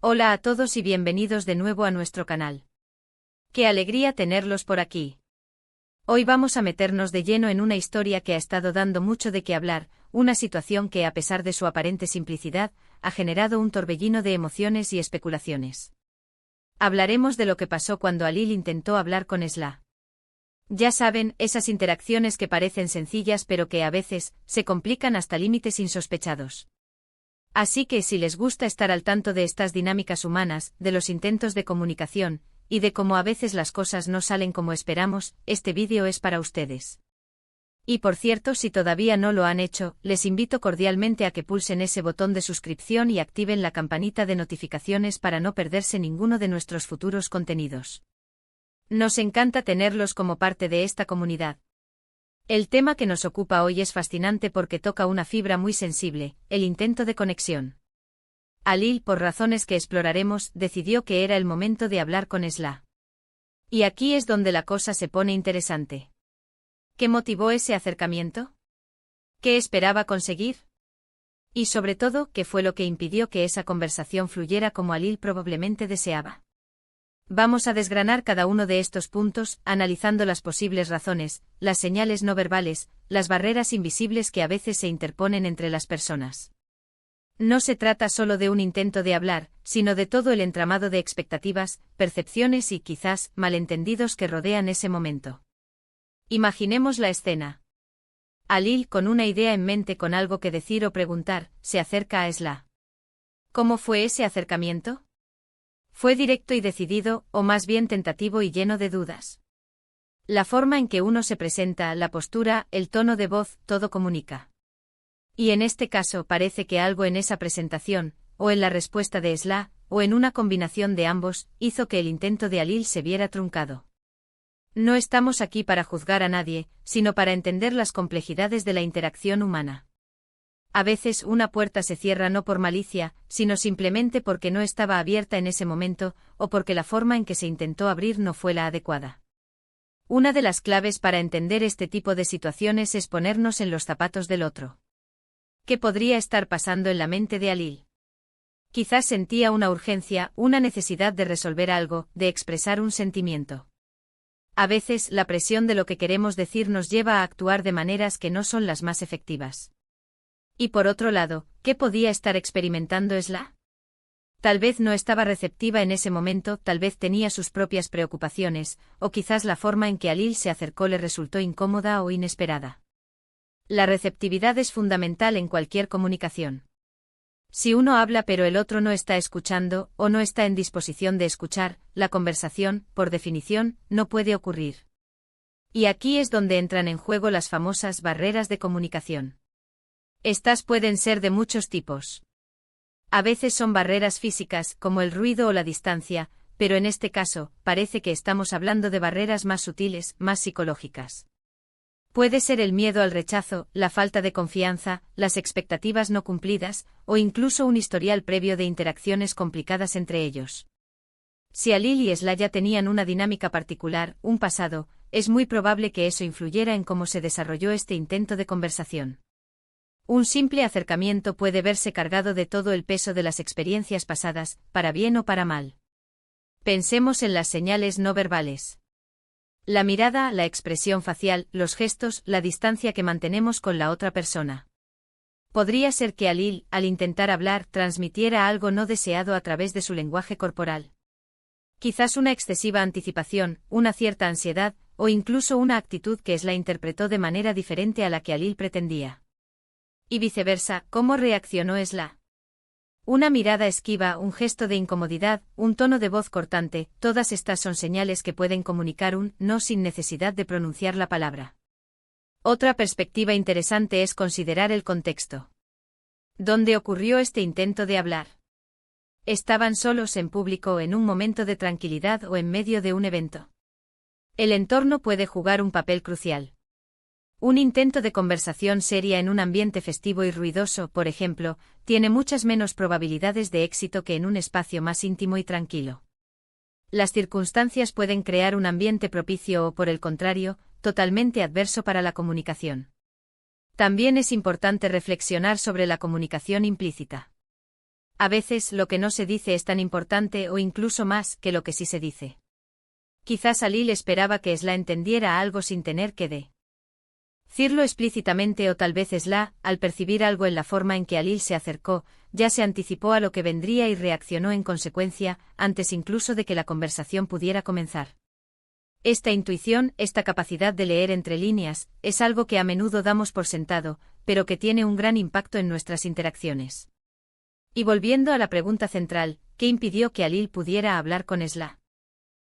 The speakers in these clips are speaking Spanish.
Hola a todos y bienvenidos de nuevo a nuestro canal. ¡Qué alegría tenerlos por aquí! Hoy vamos a meternos de lleno en una historia que ha estado dando mucho de qué hablar, una situación que, a pesar de su aparente simplicidad, ha generado un torbellino de emociones y especulaciones. Hablaremos de lo que pasó cuando Alil intentó hablar con Esla. Ya saben, esas interacciones que parecen sencillas pero que a veces se complican hasta límites insospechados. Así que si les gusta estar al tanto de estas dinámicas humanas, de los intentos de comunicación, y de cómo a veces las cosas no salen como esperamos, este vídeo es para ustedes. Y por cierto, si todavía no lo han hecho, les invito cordialmente a que pulsen ese botón de suscripción y activen la campanita de notificaciones para no perderse ninguno de nuestros futuros contenidos. Nos encanta tenerlos como parte de esta comunidad. El tema que nos ocupa hoy es fascinante porque toca una fibra muy sensible, el intento de conexión. Alil, por razones que exploraremos, decidió que era el momento de hablar con Esla. Y aquí es donde la cosa se pone interesante. ¿Qué motivó ese acercamiento? ¿Qué esperaba conseguir? Y sobre todo, ¿qué fue lo que impidió que esa conversación fluyera como Alil probablemente deseaba? Vamos a desgranar cada uno de estos puntos, analizando las posibles razones, las señales no verbales, las barreras invisibles que a veces se interponen entre las personas. No se trata solo de un intento de hablar, sino de todo el entramado de expectativas, percepciones y quizás malentendidos que rodean ese momento. Imaginemos la escena. Alil, con una idea en mente, con algo que decir o preguntar, se acerca a Esla. ¿Cómo fue ese acercamiento? ¿Fue directo y decidido, o más bien tentativo y lleno de dudas? La forma en que uno se presenta, la postura, el tono de voz, todo comunica. Y en este caso parece que algo en esa presentación, o en la respuesta de Esla, o en una combinación de ambos, hizo que el intento de Alil se viera truncado. No estamos aquí para juzgar a nadie, sino para entender las complejidades de la interacción humana. A veces una puerta se cierra no por malicia, sino simplemente porque no estaba abierta en ese momento, o porque la forma en que se intentó abrir no fue la adecuada. Una de las claves para entender este tipo de situaciones es ponernos en los zapatos del otro. ¿Qué podría estar pasando en la mente de Alil? Quizás sentía una urgencia, una necesidad de resolver algo, de expresar un sentimiento. A veces la presión de lo que queremos decir nos lleva a actuar de maneras que no son las más efectivas. Y por otro lado, ¿qué podía estar experimentando Esla? Tal vez no estaba receptiva en ese momento, tal vez tenía sus propias preocupaciones, o quizás la forma en que Alil se acercó le resultó incómoda o inesperada. La receptividad es fundamental en cualquier comunicación. Si uno habla pero el otro no está escuchando, o no está en disposición de escuchar, la conversación, por definición, no puede ocurrir. Y aquí es donde entran en juego las famosas barreras de comunicación. Estas pueden ser de muchos tipos. A veces son barreras físicas, como el ruido o la distancia, pero en este caso, parece que estamos hablando de barreras más sutiles, más psicológicas. Puede ser el miedo al rechazo, la falta de confianza, las expectativas no cumplidas, o incluso un historial previo de interacciones complicadas entre ellos. Si Alil y Esla ya tenían una dinámica particular, un pasado, es muy probable que eso influyera en cómo se desarrolló este intento de conversación. Un simple acercamiento puede verse cargado de todo el peso de las experiencias pasadas, para bien o para mal. Pensemos en las señales no verbales. La mirada, la expresión facial, los gestos, la distancia que mantenemos con la otra persona. Podría ser que Alil, al intentar hablar, transmitiera algo no deseado a través de su lenguaje corporal. Quizás una excesiva anticipación, una cierta ansiedad, o incluso una actitud que Esla interpretó de manera diferente a la que Alil pretendía. Y viceversa, ¿cómo reaccionó Esla? Una mirada esquiva, un gesto de incomodidad, un tono de voz cortante, todas estas son señales que pueden comunicar un no sin necesidad de pronunciar la palabra. Otra perspectiva interesante es considerar el contexto. ¿Dónde ocurrió este intento de hablar? ¿Estaban solos en público en un momento de tranquilidad o en medio de un evento? El entorno puede jugar un papel crucial. Un intento de conversación seria en un ambiente festivo y ruidoso, por ejemplo, tiene muchas menos probabilidades de éxito que en un espacio más íntimo y tranquilo. Las circunstancias pueden crear un ambiente propicio o, por el contrario, totalmente adverso para la comunicación. También es importante reflexionar sobre la comunicación implícita. A veces lo que no se dice es tan importante o incluso más que lo que sí se dice. Quizás Alil esperaba que Esla entendiera algo sin tener que decirlo explícitamente, o tal vez Esla, al percibir algo en la forma en que Alil se acercó, ya se anticipó a lo que vendría y reaccionó en consecuencia, antes incluso de que la conversación pudiera comenzar. Esta intuición, esta capacidad de leer entre líneas, es algo que a menudo damos por sentado, pero que tiene un gran impacto en nuestras interacciones. Y volviendo a la pregunta central, ¿qué impidió que Alil pudiera hablar con Esla?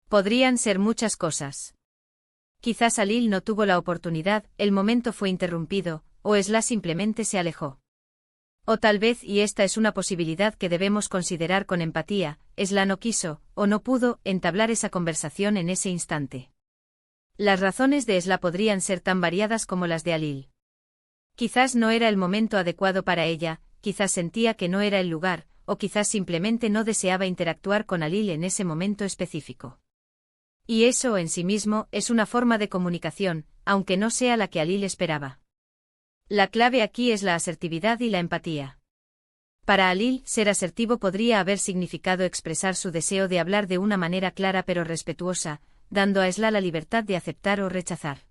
Podrían ser muchas cosas. Quizás Alil no tuvo la oportunidad, el momento fue interrumpido, o Esla simplemente se alejó. O tal vez, y esta es una posibilidad que debemos considerar con empatía, Esla no quiso, o no pudo, entablar esa conversación en ese instante. Las razones de Esla podrían ser tan variadas como las de Alil. Quizás no era el momento adecuado para ella, quizás sentía que no era el lugar, o quizás simplemente no deseaba interactuar con Alil en ese momento específico. Y eso en sí mismo es una forma de comunicación, aunque no sea la que Alil esperaba. La clave aquí es la asertividad y la empatía. Para Alil, ser asertivo podría haber significado expresar su deseo de hablar de una manera clara pero respetuosa, dando a Esla la libertad de aceptar o rechazar.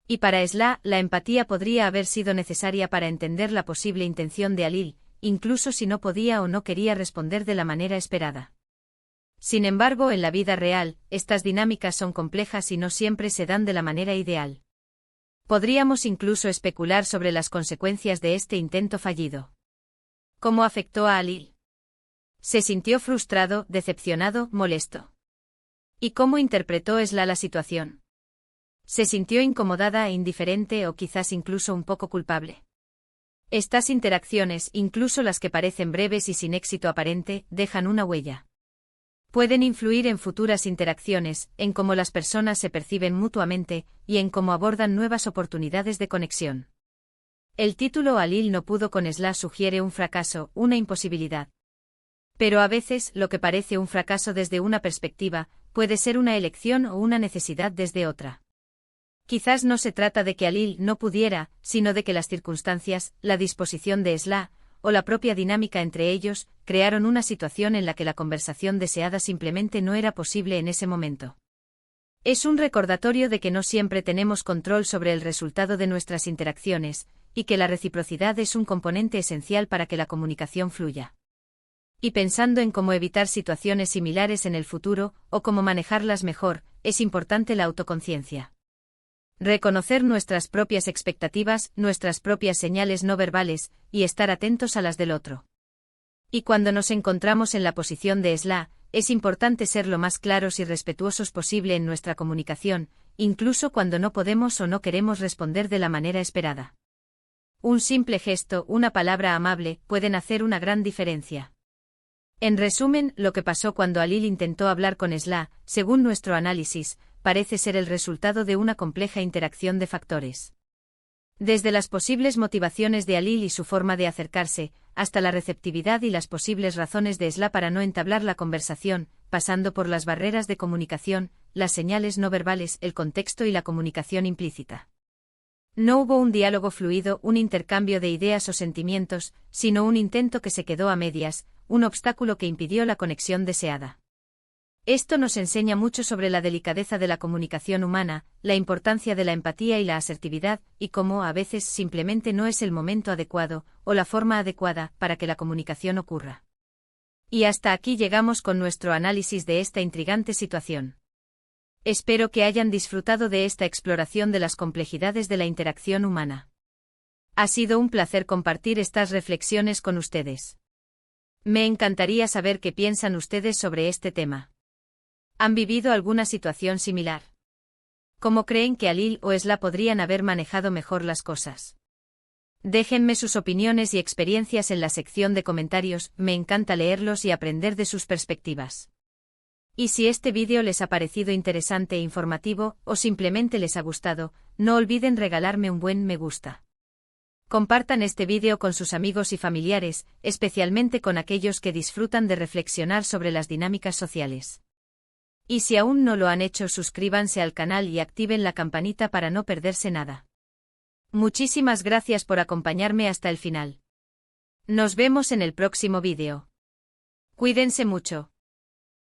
Y para Esla, la empatía podría haber sido necesaria para entender la posible intención de Alil, incluso si no podía o no quería responder de la manera esperada. Sin embargo, en la vida real, estas dinámicas son complejas y no siempre se dan de la manera ideal. Podríamos incluso especular sobre las consecuencias de este intento fallido. ¿Cómo afectó a Alil? ¿Se sintió frustrado, decepcionado, molesto? ¿Y cómo interpretó Esla la situación? ¿Se sintió incomodada e indiferente o quizás incluso un poco culpable? Estas interacciones, incluso las que parecen breves y sin éxito aparente, dejan una huella. Pueden influir en futuras interacciones, en cómo las personas se perciben mutuamente, y en cómo abordan nuevas oportunidades de conexión. El título Alil no pudo con Esla sugiere un fracaso, una imposibilidad. Pero a veces, lo que parece un fracaso desde una perspectiva, puede ser una elección o una necesidad desde otra. Quizás no se trata de que Alil no pudiera, sino de que las circunstancias, la disposición de Esla, o la propia dinámica entre ellos, crearon una situación en la que la conversación deseada simplemente no era posible en ese momento. Es un recordatorio de que no siempre tenemos control sobre el resultado de nuestras interacciones, y que la reciprocidad es un componente esencial para que la comunicación fluya. Y pensando en cómo evitar situaciones similares en el futuro, o cómo manejarlas mejor, es importante la autoconciencia. Reconocer nuestras propias expectativas, nuestras propias señales no verbales, y estar atentos a las del otro. Y cuando nos encontramos en la posición de Esla, es importante ser lo más claros y respetuosos posible en nuestra comunicación, incluso cuando no podemos o no queremos responder de la manera esperada. Un simple gesto, una palabra amable, pueden hacer una gran diferencia. En resumen, lo que pasó cuando Alil intentó hablar con Esla, según nuestro análisis, parece ser el resultado de una compleja interacción de factores. Desde las posibles motivaciones de Alil y su forma de acercarse, hasta la receptividad y las posibles razones de Esla para no entablar la conversación, pasando por las barreras de comunicación, las señales no verbales, el contexto y la comunicación implícita. No hubo un diálogo fluido, un intercambio de ideas o sentimientos, sino un intento que se quedó a medias, un obstáculo que impidió la conexión deseada. Esto nos enseña mucho sobre la delicadeza de la comunicación humana, la importancia de la empatía y la asertividad, y cómo a veces simplemente no es el momento adecuado, o la forma adecuada, para que la comunicación ocurra. Y hasta aquí llegamos con nuestro análisis de esta intrigante situación. Espero que hayan disfrutado de esta exploración de las complejidades de la interacción humana. Ha sido un placer compartir estas reflexiones con ustedes. Me encantaría saber qué piensan ustedes sobre este tema. ¿Han vivido alguna situación similar? ¿Cómo creen que Alil o Esla podrían haber manejado mejor las cosas? Déjenme sus opiniones y experiencias en la sección de comentarios, me encanta leerlos y aprender de sus perspectivas. Y si este vídeo les ha parecido interesante e informativo, o simplemente les ha gustado, no olviden regalarme un buen me gusta. Compartan este vídeo con sus amigos y familiares, especialmente con aquellos que disfrutan de reflexionar sobre las dinámicas sociales. Y si aún no lo han hecho, suscríbanse al canal y activen la campanita para no perderse nada. Muchísimas gracias por acompañarme hasta el final. Nos vemos en el próximo vídeo. Cuídense mucho.